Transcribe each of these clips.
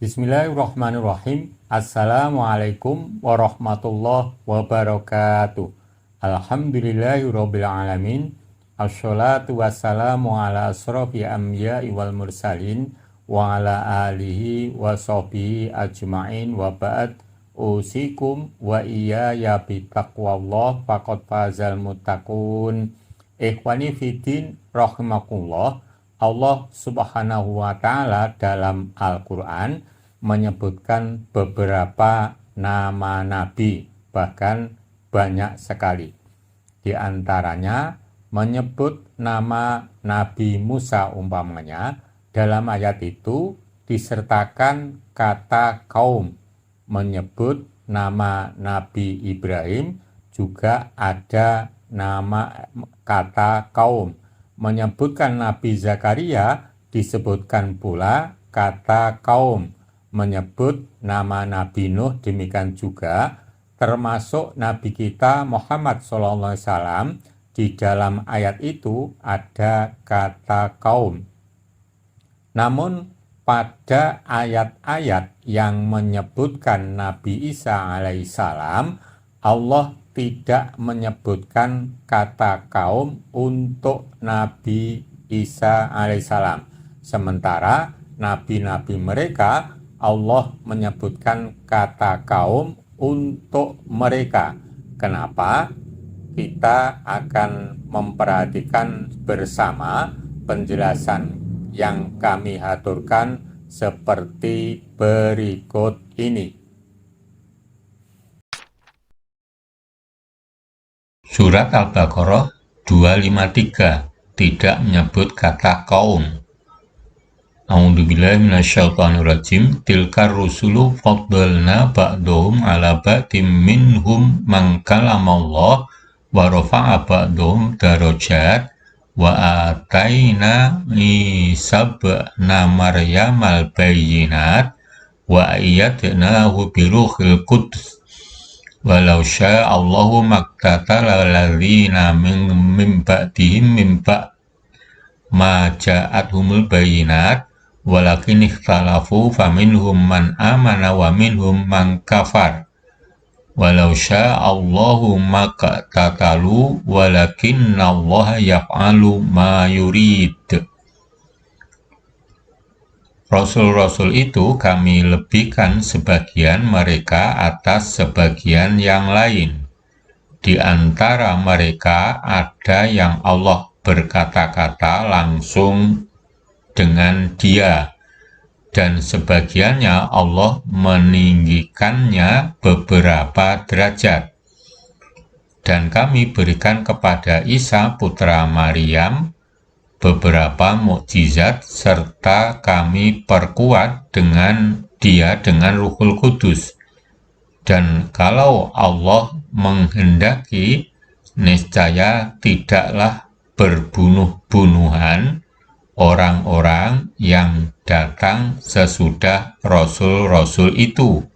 Bismillahirrahmanirrahim. Assalamualaikum warahmatullahi wabarakatuh. Alhamdulillahirrabbilalamin. Assalatu wassalamu ala asrofi anbiya'i wal mursalin wa ala alihi wa sahbihi ajma'in wa ba'd. Usikum wa iyaya bitaqwallah faqad fazal muttaqun. Ikhwani fiddin rahimakumullah. Allah subhanahu wa ta'ala dalam Al-Quran menyebutkan beberapa nama nabi, bahkan banyak sekali. Di antaranya menyebut nama Nabi Musa umpamanya, dalam ayat itu disertakan kata kaum. Menyebut nama Nabi Ibrahim juga ada nama kata kaum. Menyebutkan Nabi Zakaria disebutkan pula kata kaum. Menyebut nama Nabi Nuh demikian juga, termasuk Nabi kita Muhammad SAW, di dalam ayat itu ada kata kaum. Namun pada ayat-ayat yang menyebutkan Nabi Isa alaihissalam, Allah tidak menyebutkan kata kaum untuk Nabi Isa alaihissalam. Sementara nabi-nabi mereka Allah menyebutkan kata kaum untuk mereka. Kenapa? Kita akan memperhatikan bersama penjelasan yang kami haturkan seperti berikut ini. Surat Al-Baqarah 253 tidak menyebut kata kaum. A'udzubillahi minasyaitonirrajim. Tilkar rusulu faddalna ba'dhum ala ba'dim minhum man kalamallah wa rafa'a ba'dhum darajat wa ataina Isa Maryamal bayyinat wa ayyadnahu biruhil qudus. Walau sya'allahu maktatala ladzina min ba'dihim min ba'd ma ja'athumul bayyinat walakin ikhtalafu faminhum man amana wa minhum man kafar. Walau sya'allahu maqtatalu walakinnallaha yaf'alu ma yurid. Rasul-rasul itu kami lebihkan sebagian mereka atas sebagian yang lain. Di antara mereka ada yang Allah berkata-kata langsung dengan Dia, dan sebagiannya Allah meninggikannya beberapa derajat. Dan kami berikan kepada Isa putra Maryam beberapa mukjizat, serta kami perkuat dengan Dia dengan Ruhul Kudus. Dan kalau Allah menghendaki, niscaya tidaklah berbunuh-bunuhan orang-orang yang datang sesudah rasul-rasul itu.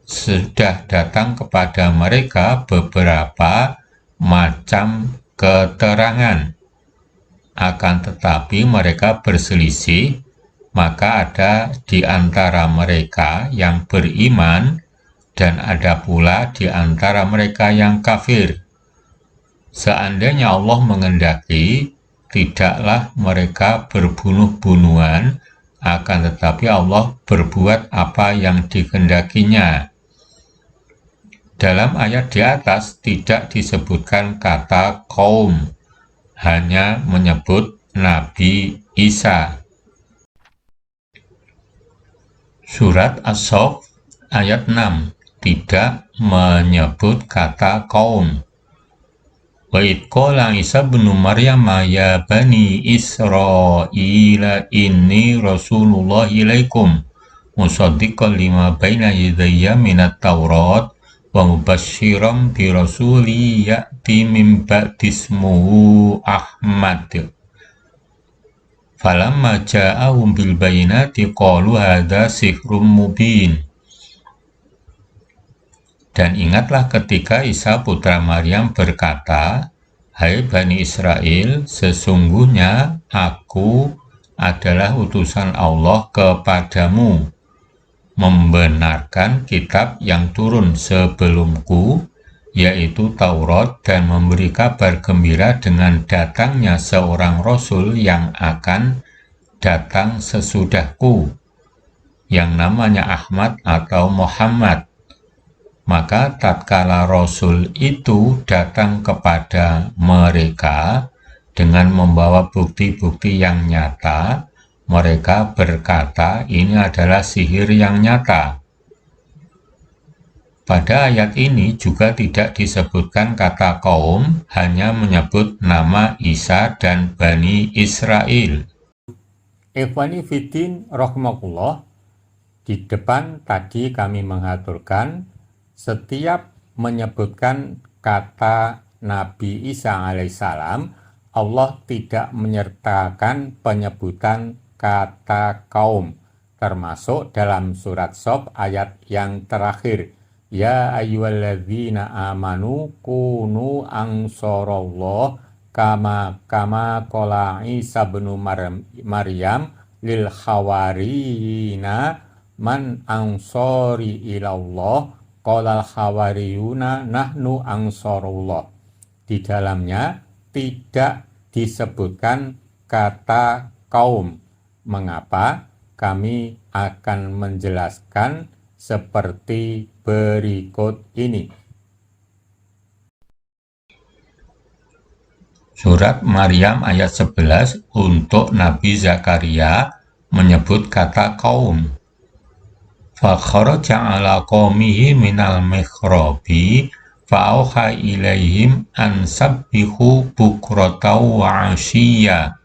Sudah datang kepada mereka beberapa macam keterangan. Akan tetapi mereka berselisih, maka ada di antara mereka yang beriman dan ada pula di antara mereka yang kafir. Seandainya Allah menghendaki, tidaklah mereka berbunuh-bunuhan, akan tetapi Allah berbuat apa yang dikehendakinya. Dalam ayat di atas tidak disebutkan kata kaum, hanya menyebut Nabi Isa. Surat As-Saff ayat 6 tidak menyebut kata kaum. Wa idh qala Isa bin Maryam ya bani Israila inni rasulullah ilaikum musaddiqan lima baina yadayya minat Taurat wa mubasysyiran bi rasuli ya'ti min ba'di ismuhu Ahmad. Falamma ja'ahum bil bayyinati qalu hadza sihrun mubin. Dan ingatlah ketika Isa putra Maryam berkata, "Hai Bani Israel, sesungguhnya aku adalah utusan Allah kepadamu membenarkan kitab yang turun sebelumku, yaitu Taurat, dan memberi kabar gembira dengan datangnya seorang Rasul yang akan datang sesudahku, yang namanya Ahmad atau Muhammad. Maka tatkala Rasul itu datang kepada mereka dengan membawa bukti-bukti yang nyata, mereka berkata ini adalah sihir yang nyata. Pada ayat ini juga tidak disebutkan kata kaum, hanya menyebut nama Isa dan Bani Israel. Ikhwani fiddin rahimakumullah, di depan tadi kami mengaturkan setiap menyebutkan kata Nabi Isa alaihissalam, Allah tidak menyertakan penyebutan kata kaum, termasuk dalam surat Shaf ayat yang terakhir. Ya ayyuhalladzina amanu kunu ansarallah kama qala Isa bin Maryam lil hawariyina man ansori ilallah qala hawariyuna nahnu ansarullah. Di dalamnya tidak disebutkan kata kaum. Mengapa? Kami akan menjelaskan seperti berikut ini. Surat Maryam ayat 11 untuk Nabi Zakaria menyebut kata kaum. Fakharaja ala qaumihi minal mikhrabi fa'auha ilaihim an sabbihu bukratan wa asyiya.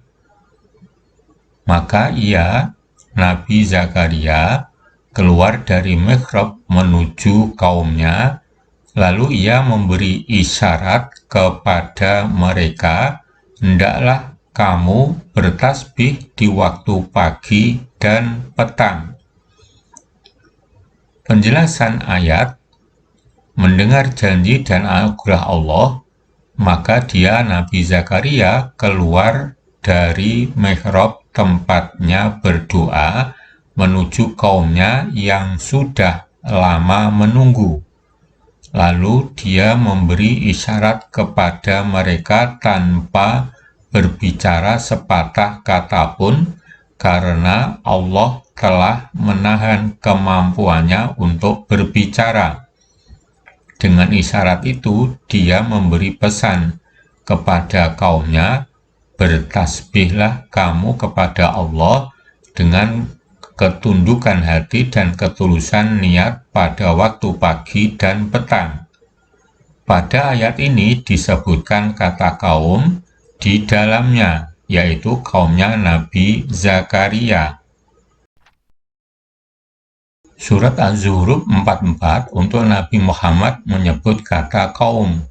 Maka ia, Nabi Zakaria, keluar dari mihrab menuju kaumnya, lalu ia memberi isyarat kepada mereka, hendaklah kamu bertasbih di waktu pagi dan petang. Penjelasan ayat, mendengar janji dan anugerah Allah, maka dia Nabi Zakaria keluar dari mihrab tempatnya berdoa menuju kaumnya yang sudah lama menunggu. Lalu dia memberi isyarat kepada mereka tanpa berbicara sepatah kata pun, karena Allah telah menahan kemampuannya untuk berbicara. Dengan isyarat itu, dia memberi pesan kepada kaumnya, bertasbihlah kamu kepada Allah dengan ketundukan hati dan ketulusan niat pada waktu pagi dan petang. Pada ayat ini disebutkan kata kaum di dalamnya, yaitu kaumnya Nabi Zakaria. Surat Az-Zukhruf 44 untuk Nabi Muhammad menyebut kata kaum.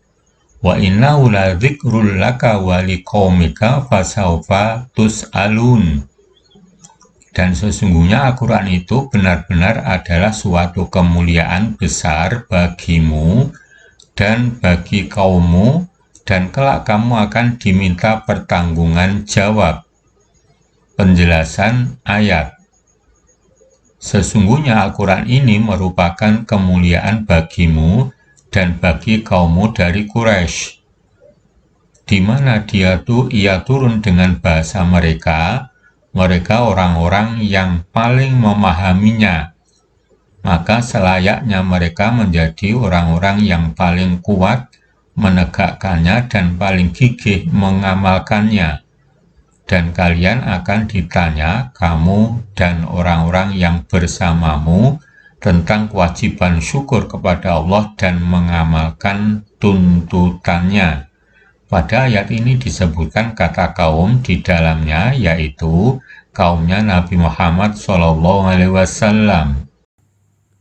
Wa innahu la dzikrul laka wa liqaumika fasawfa tus'alun. Dan sesungguhnya Al-Quran itu benar-benar adalah suatu kemuliaan besar bagimu dan bagi kaummu, dan kelak kamu akan diminta pertanggungan jawab. Penjelasan ayat. Sesungguhnya Al-Quran ini merupakan kemuliaan bagimu dan bagi kaummu dari Quraisy, di mana ia turun dengan bahasa mereka orang-orang yang paling memahaminya. Maka selayaknya mereka menjadi orang-orang yang paling kuat menegakkannya dan paling gigih mengamalkannya. Dan kalian akan ditanya, kamu dan orang-orang yang bersamamu, tentang kewajiban syukur kepada Allah dan mengamalkan tuntutannya. Pada ayat ini disebutkan kata kaum di dalamnya, yaitu kaumnya Nabi Muhammad SAW.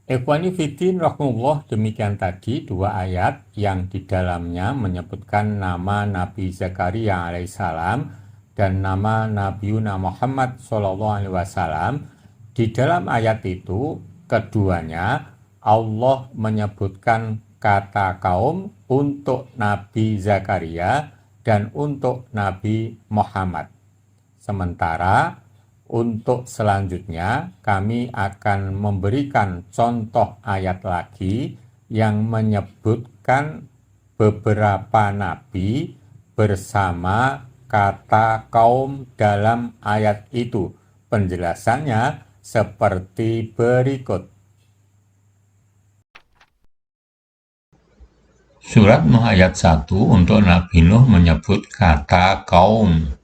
Ikhwani fiddin rahimahullah, demikian tadi dua ayat yang di dalamnya menyebutkan nama Nabi Zakaria alaihissalam dan nama Nabiuna Muhammad SAW. Di dalam ayat itu keduanya Allah menyebutkan kata kaum untuk Nabi Zakaria dan untuk Nabi Muhammad. Sementara Untuk selanjutnya, kami akan memberikan contoh ayat lagi yang menyebutkan beberapa nabi bersama kata kaum dalam ayat itu. Penjelasannya seperti berikut. Surat Nuh ayat 1 untuk Nabi Nuh menyebut kata kaum.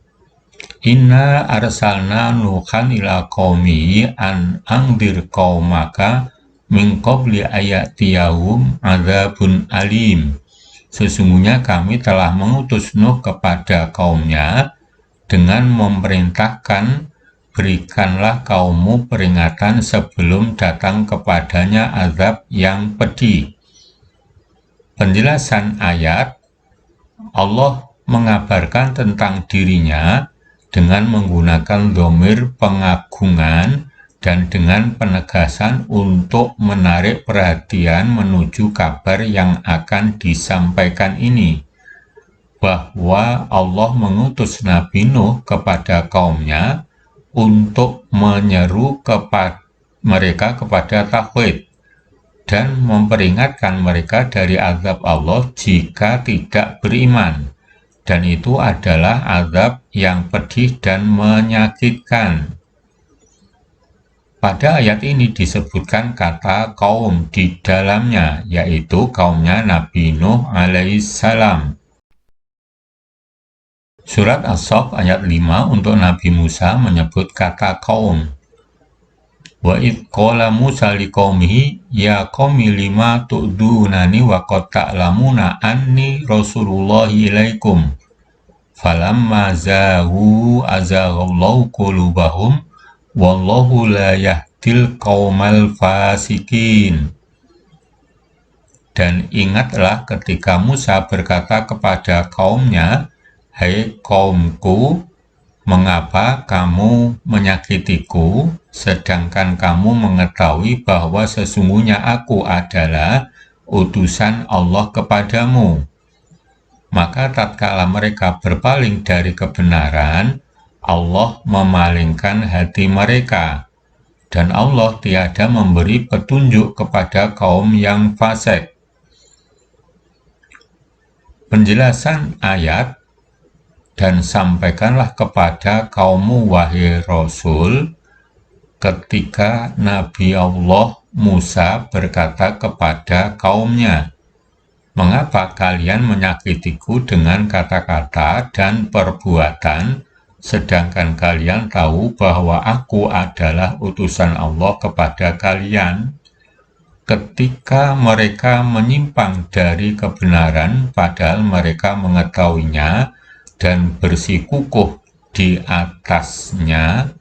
Inna arsalna nuhan ila qaumihi an angdir qaumaka min qabli ayatiyahum adzabun alim. Sesungguhnya kami telah mengutus Nuh kepada kaumnya dengan memerintahkan, berikanlah kaummu peringatan sebelum datang kepadanya azab yang pedih. Penjelasan ayat, Allah mengabarkan tentang dirinya dengan menggunakan dhamir pengagungan dan dengan penegasan untuk menarik perhatian menuju kabar yang akan disampaikan ini, bahwa Allah mengutus Nabi Nuh kepada kaumnya untuk menyeru mereka kepada tauhid dan memperingatkan mereka dari azab Allah jika tidak beriman, dan itu adalah azab yang pedih dan menyakitkan. Pada ayat ini disebutkan kata kaum di dalamnya, yaitu kaumnya Nabi Nuh alaihissalam. Surat As-Saff ayat 5 untuk Nabi Musa menyebut kata kaum. Wa id qala Musa liqaumihi ya qaumi lima tu'dunani wa qad ta'lamuna anni rasulullahi ilaikum falamma zaghu azaghallahu qulubahum wallahu la yahdil qaumal fasikin. Dan ingatlah ketika Musa berkata kepada kaumnya, hai kaumku, mengapa kamu menyakitiku, sedangkan kamu mengetahui bahwa sesungguhnya aku adalah utusan Allah kepadamu? Maka tatkala mereka berpaling dari kebenaran, Allah memalingkan hati mereka, dan Allah tiada memberi petunjuk kepada kaum yang fasik. Penjelasan ayat, dan sampaikanlah kepada kaummu wahai Rasul, ketika Nabi Allah Musa berkata kepada kaumnya, mengapa kalian menyakitiku dengan kata-kata dan perbuatan, sedangkan kalian tahu bahwa aku adalah utusan Allah kepada kalian? Ketika mereka menyimpang dari kebenaran, padahal mereka mengetahuinya dan bersikukuh di atasnya,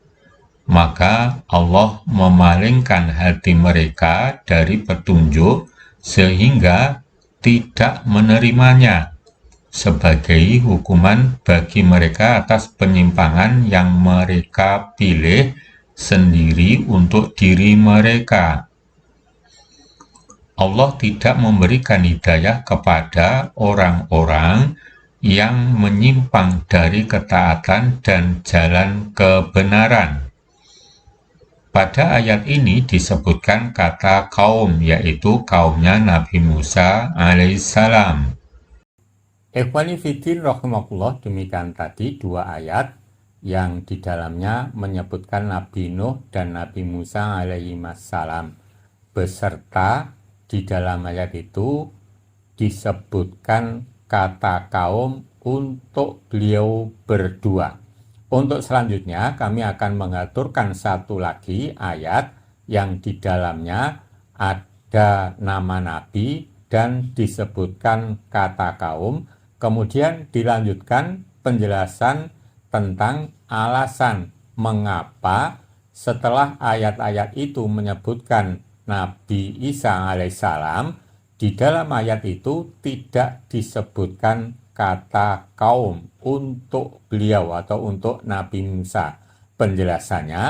maka Allah memalingkan hati mereka dari petunjuk sehingga tidak menerimanya sebagai hukuman bagi mereka atas penyimpangan yang mereka pilih sendiri untuk diri mereka. Allah tidak memberikan hidayah kepada orang-orang yang menyimpang dari ketaatan dan jalan kebenaran. Pada ayat ini disebutkan kata kaum, yaitu kaumnya Nabi Musa alaihissalam. Ikhwani fiddin rahimakumullah, demikian tadi dua ayat yang di dalamnya menyebutkan Nabi Nuh dan Nabi Musa alaihissalam, beserta di dalam ayat itu disebutkan kata kaum untuk beliau berdua. Untuk selanjutnya kami akan mengaturkan satu lagi ayat yang di dalamnya ada nama Nabi dan disebutkan kata kaum, kemudian dilanjutkan penjelasan tentang alasan mengapa setelah ayat-ayat itu menyebutkan Nabi Isa alaihissalam, di dalam ayat itu tidak disebutkan kata kaum untuk beliau atau untuk Nabi Musa. Penjelasannya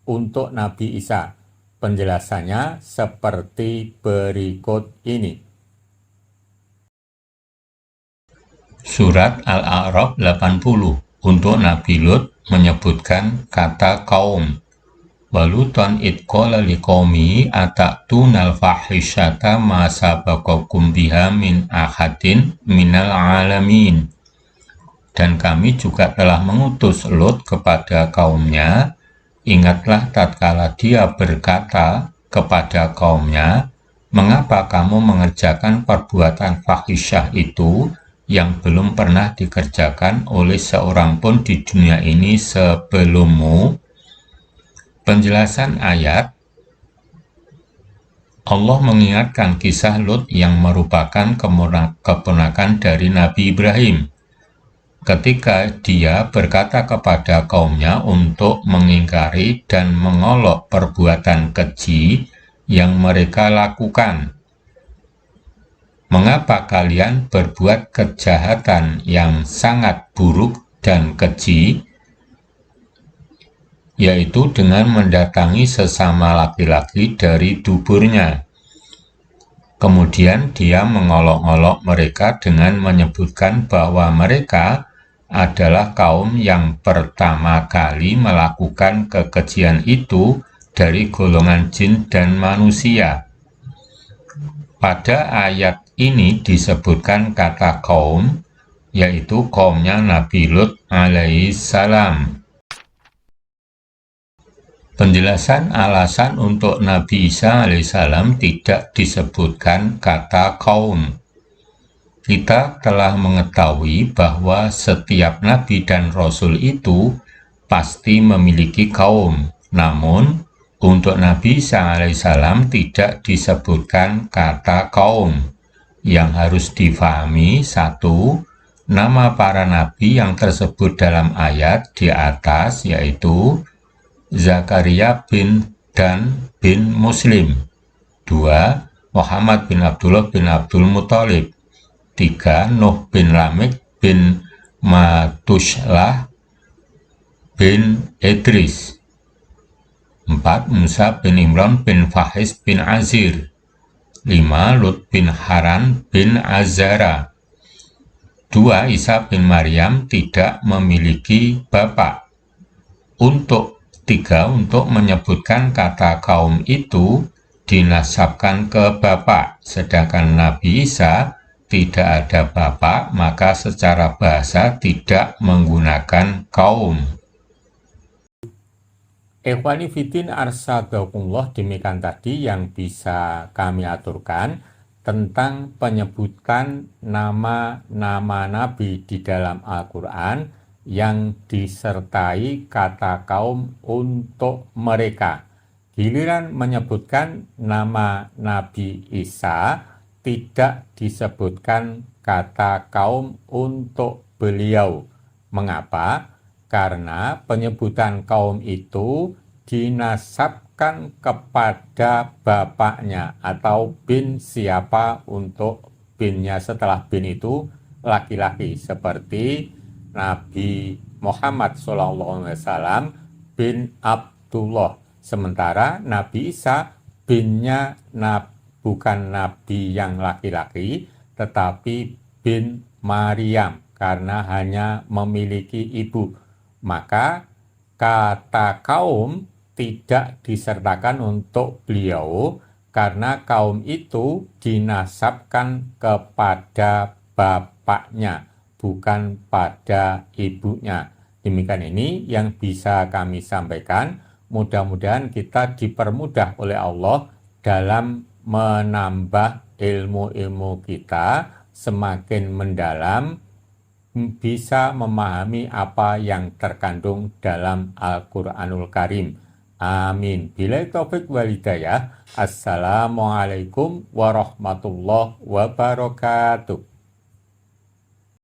untuk Nabi Isa. Penjelasannya seperti berikut ini. Surat Al-A'raf 80. Untuk Nabi Lut menyebutkan kata kaum. Walutan idqala liqaumi ataktunal fahisyata ma sabaqakum biha min ahadin minal alamin. Dan kami juga telah mengutus Lut kepada kaumnya. Ingatlah tatkala dia berkata kepada kaumnya, mengapa kamu mengerjakan perbuatan fahisyah itu yang belum pernah dikerjakan oleh seorang pun di dunia ini sebelummu? Penjelasan ayat, Allah mengingatkan kisah Lut yang merupakan keponakan dari Nabi Ibrahim. Ketika dia berkata kepada kaumnya untuk mengingkari dan mengolok perbuatan keji yang mereka lakukan. Mengapa kalian berbuat kejahatan yang sangat buruk dan keji? Yaitu dengan mendatangi sesama laki-laki dari duburnya. Kemudian dia mengolok-olok mereka dengan menyebutkan bahwa mereka adalah kaum yang pertama kali melakukan kekejian itu dari golongan jin dan manusia. Pada ayat ini disebutkan kata kaum, yaitu kaumnya Nabi Lut alaihissalam. Penjelasan alasan untuk Nabi Isa alaihissalam tidak disebutkan kata kaum. Kita telah mengetahui bahwa setiap nabi dan rasul itu pasti memiliki kaum. Namun, untuk Nabi Isa alaihissalam tidak disebutkan kata kaum. Yang harus difahami, satu, nama para nabi yang tersebut dalam ayat di atas yaitu Zakaria bin Muslim. 2. Muhammad bin Abdullah bin Abdul Muthalib. 3. Nuh bin Lamik bin Matushlah bin Idris. 4. Musa bin Imran bin Fahiz bin Azir. 5. Lut bin Haran bin Azara. 2. Isa bin Maryam tidak memiliki bapak. 3. Untuk menyebutkan kata kaum itu dinasabkan ke bapak, sedangkan Nabi Isa tidak ada bapak, maka secara bahasa tidak menggunakan kaum. Ikhwani Fiddin Arsadakumullah, demikian tadi yang bisa kami aturkan tentang penyebutan nama-nama Nabi di dalam Al-Quran yang disertai kata kaum untuk mereka. Giliran menyebutkan nama Nabi Isa, tidak disebutkan kata kaum untuk beliau. Mengapa? Karena penyebutan kaum itu dinasabkan kepada bapaknya atau bin siapa untuk binnya setelah bin itu laki-laki, seperti Nabi Muhammad SAW bin Abdullah. Sementara Nabi Isa binnya bukan nabi yang laki-laki, tetapi bin Maryam, karena hanya memiliki ibu. Maka kata kaum tidak disertakan untuk beliau, karena kaum itu dinasabkan kepada bapaknya, bukan pada ibunya. Demikian ini yang bisa kami sampaikan. Mudah-mudahan kita dipermudah oleh Allah dalam menambah ilmu-ilmu kita semakin mendalam, bisa memahami apa yang terkandung dalam Al-Quranul Karim. Amin. Billahi taufik wal hidayah. Assalamualaikum warahmatullahi wabarakatuh.